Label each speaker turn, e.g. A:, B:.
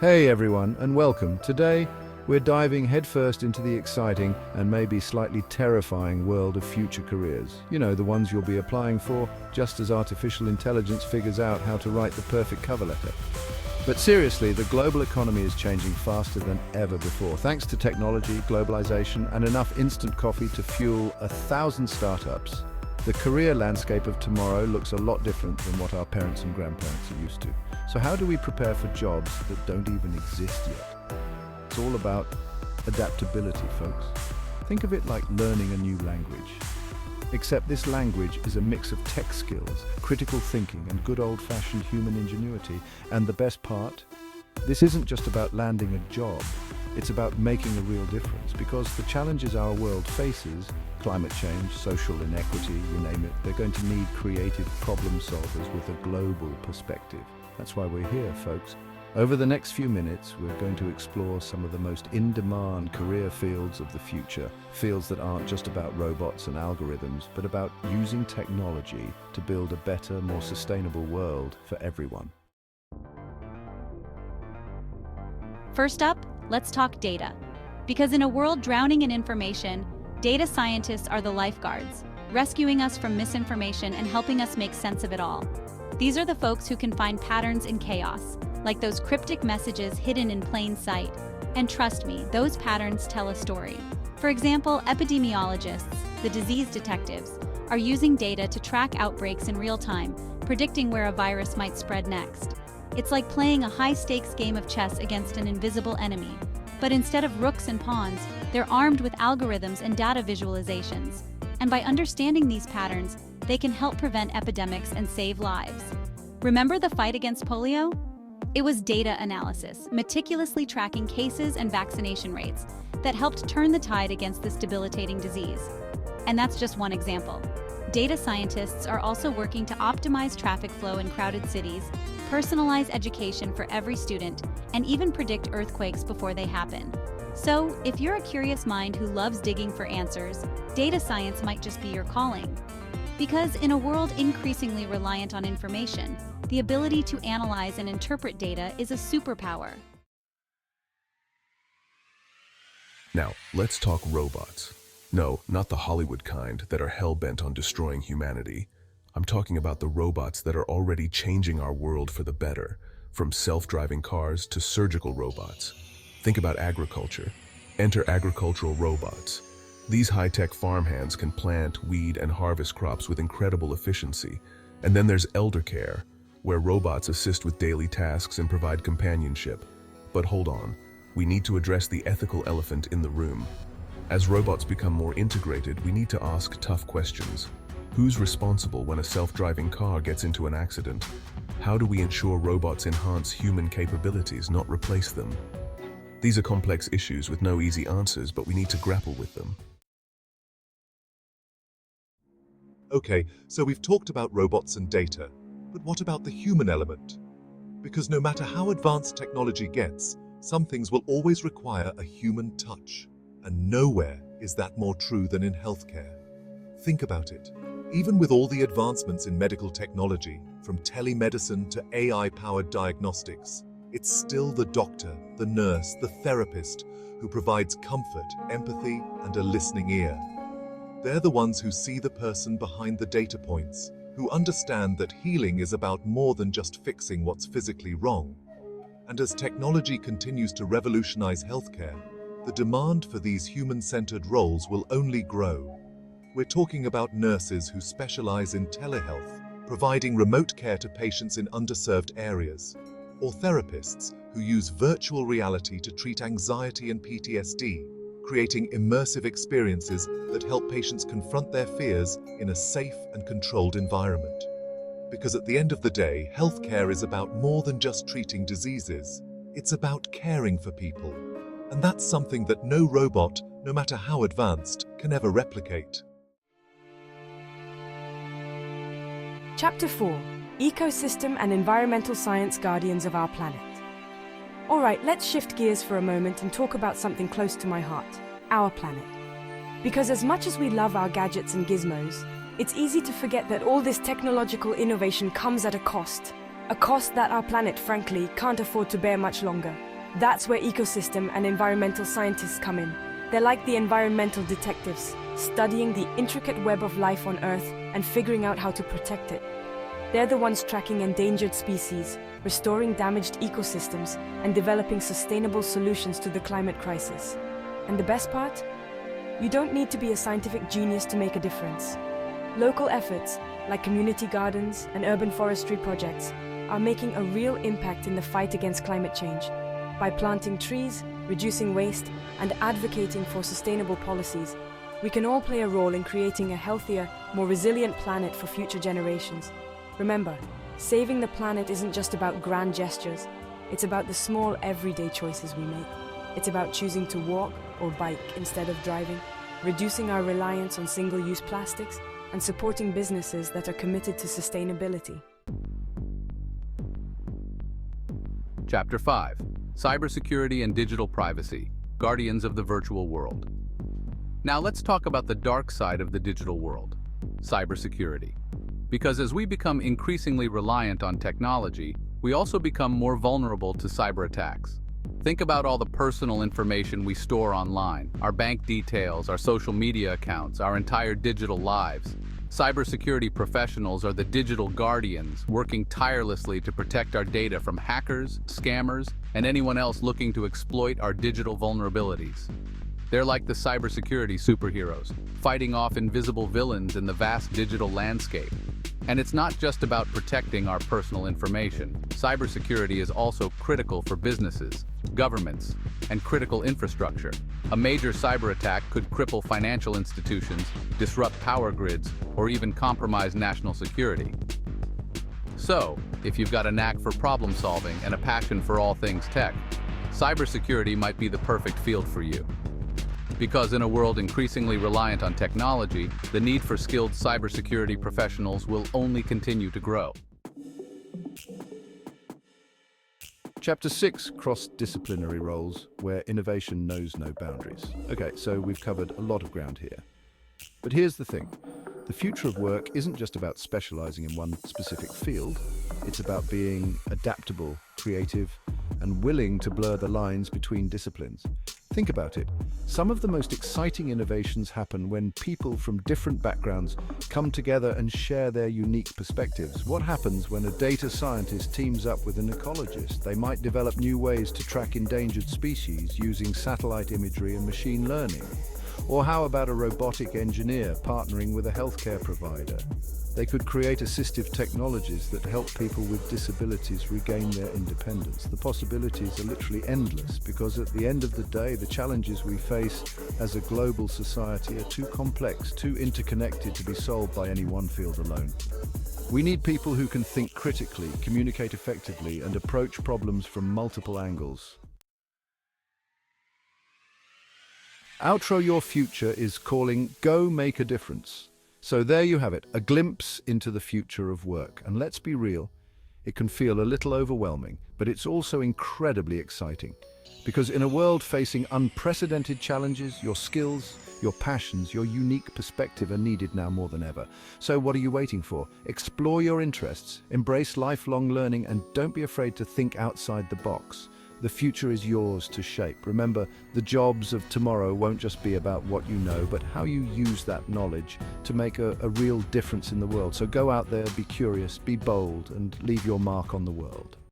A: Hey everyone, and welcome. Today, we're diving headfirst into the exciting and maybe slightly terrifying world of future careers. You know, the ones you'll be applying for just as artificial intelligence figures out how to write the perfect cover letter. But seriously, the global economy is changing faster than ever before, thanks to technology, globalization, and enough instant coffee to fuel 1,000 startups. The career landscape of tomorrow looks a lot different than what our parents and grandparents are used to. So how do we prepare for jobs that don't even exist yet? It's all about adaptability, folks. Think of it like learning a new language. Except this language is a mix of tech skills, critical thinking, and good old-fashioned human ingenuity. And the best part? This isn't just about landing a job. It's about making a real difference, because the challenges our world faces, climate change, social inequity, you name it, they're going to need creative problem solvers with a global perspective. That's why we're here, folks. Over the next few minutes, we're going to explore some of the most in-demand career fields of the future, fields that aren't just about robots and algorithms, but about using technology to build a better, more sustainable world for everyone.
B: First up, let's talk data. Because in a world drowning in information, data scientists are the lifeguards, rescuing us from misinformation and helping us make sense of it all. These are the folks who can find patterns in chaos, like those cryptic messages hidden in plain sight. And trust me, those patterns tell a story. For example, epidemiologists, the disease detectives, are using data to track outbreaks in real time, predicting where a virus might spread next. It's like playing a high-stakes game of chess against an invisible enemy. But instead of rooks and pawns, they're armed with algorithms and data visualizations. And by understanding these patterns, they can help prevent epidemics and save lives. Remember the fight against polio? It was data analysis, meticulously tracking cases and vaccination rates, that helped turn the tide against this debilitating disease. And that's just one example. Data scientists are also working to optimize traffic flow in crowded cities, personalize education for every student, and even predict earthquakes before they happen. So, if you're a curious mind who loves digging for answers, data science might just be your calling. Because in a world increasingly reliant on information, the ability to analyze and interpret data is a superpower.
C: Now, let's talk robots. No, not the Hollywood kind that are hell-bent on destroying humanity. I'm talking about the robots that are already changing our world for the better, from self-driving cars to surgical robots. Think about agriculture. Enter agricultural robots. These high-tech farmhands can plant, weed, and harvest crops with incredible efficiency. And then there's elder care, where robots assist with daily tasks and provide companionship. But hold on, we need to address the ethical elephant in the room. As robots become more integrated, we need to ask tough questions. Who's responsible when a self-driving car gets into an accident? How do we ensure robots enhance human capabilities, not replace them? These are complex issues with no easy answers, but we need to grapple with them.
D: Okay, so we've talked about robots and data, but what about the human element? Because no matter how advanced technology gets, some things will always require a human touch. And nowhere is that more true than in healthcare. Think about it. Even with all the advancements in medical technology, from telemedicine to AI-powered diagnostics, it's still the doctor, the nurse, the therapist who provides comfort, empathy, and a listening ear. They're the ones who see the person behind the data points, who understand that healing is about more than just fixing what's physically wrong. And as technology continues to revolutionize healthcare, the demand for these human-centered roles will only grow. We're talking about nurses who specialize in telehealth, providing remote care to patients in underserved areas, or therapists who use virtual reality to treat anxiety and PTSD, creating immersive experiences that help patients confront their fears in a safe and controlled environment. Because at the end of the day, healthcare is about more than just treating diseases. It's about caring for people. And that's something that no robot, no matter how advanced, can ever replicate.
E: Chapter 4: Ecosystem and Environmental Science Guardians of Our Planet. Alright, let's shift gears for a moment and talk about something close to my heart: our planet. Because as much as we love our gadgets and gizmos, it's easy to forget that all this technological innovation comes at a cost that our planet, frankly, can't afford to bear much longer. That's where ecosystem and environmental scientists come in. They're like the environmental detectives, studying the intricate web of life on Earth and figuring out how to protect it. They're the ones tracking endangered species, restoring damaged ecosystems, and developing sustainable solutions to the climate crisis. And the best part? You don't need to be a scientific genius to make a difference. Local efforts, like community gardens and urban forestry projects, are making a real impact in the fight against climate change. By planting trees, reducing waste, and advocating for sustainable policies, we can all play a role in creating a healthier, more resilient planet for future generations. Remember, saving the planet isn't just about grand gestures. It's about the small, everyday choices we make. It's about choosing to walk or bike instead of driving, reducing our reliance on single-use plastics, and supporting businesses that are committed to sustainability.
F: Chapter 5. Cybersecurity and Digital Privacy, Guardians of the Virtual World. Now let's talk about the dark side of the digital world, cybersecurity. Because as we become increasingly reliant on technology, we also become more vulnerable to cyber attacks. Think about all the personal information we store online, our bank details, our social media accounts, our entire digital lives. Cybersecurity professionals are the digital guardians working tirelessly to protect our data from hackers, scammers, and anyone else looking to exploit our digital vulnerabilities. They're like the cybersecurity superheroes, fighting off invisible villains in the vast digital landscape. And it's not just about protecting our personal information. Cybersecurity is also critical for businesses, governments, and critical infrastructure. A major cyber attack could cripple financial institutions, disrupt power grids, or even compromise national security. So, if you've got a knack for problem solving and a passion for all things tech, cybersecurity might be the perfect field for you. Because in a world increasingly reliant on technology, the need for skilled cybersecurity professionals will only continue to grow.
A: Chapter 6, Cross-Disciplinary Roles, where innovation knows no boundaries. Okay, so we've covered a lot of ground here. But here's the thing. The future of work isn't just about specializing in one specific field. It's about being adaptable, creative, and willing to blur the lines between disciplines. Think about it. Some of the most exciting innovations happen when people from different backgrounds come together and share their unique perspectives. What happens when a data scientist teams up with an ecologist? They might develop new ways to track endangered species using satellite imagery and machine learning. Or how about a robotic engineer partnering with a healthcare provider? They could create assistive technologies that help people with disabilities regain their independence. The possibilities are literally endless because at the end of the day, the challenges we face as a global society are too complex, too interconnected to be solved by any one field alone. We need people who can think critically, communicate effectively, and approach problems from multiple angles. Outro Your Future is calling Go Make a Difference. So there you have it, a glimpse into the future of work. And let's be real, it can feel a little overwhelming, but it's also incredibly exciting. Because in a world facing unprecedented challenges, your skills, your passions, your unique perspective are needed now more than ever. So what are you waiting for? Explore your interests, embrace lifelong learning, and don't be afraid to think outside the box. The future is yours to shape. Remember, the jobs of tomorrow won't just be about what you know, but how you use that knowledge to make a real difference in the world. So go out there, be curious, be bold, and leave your mark on the world.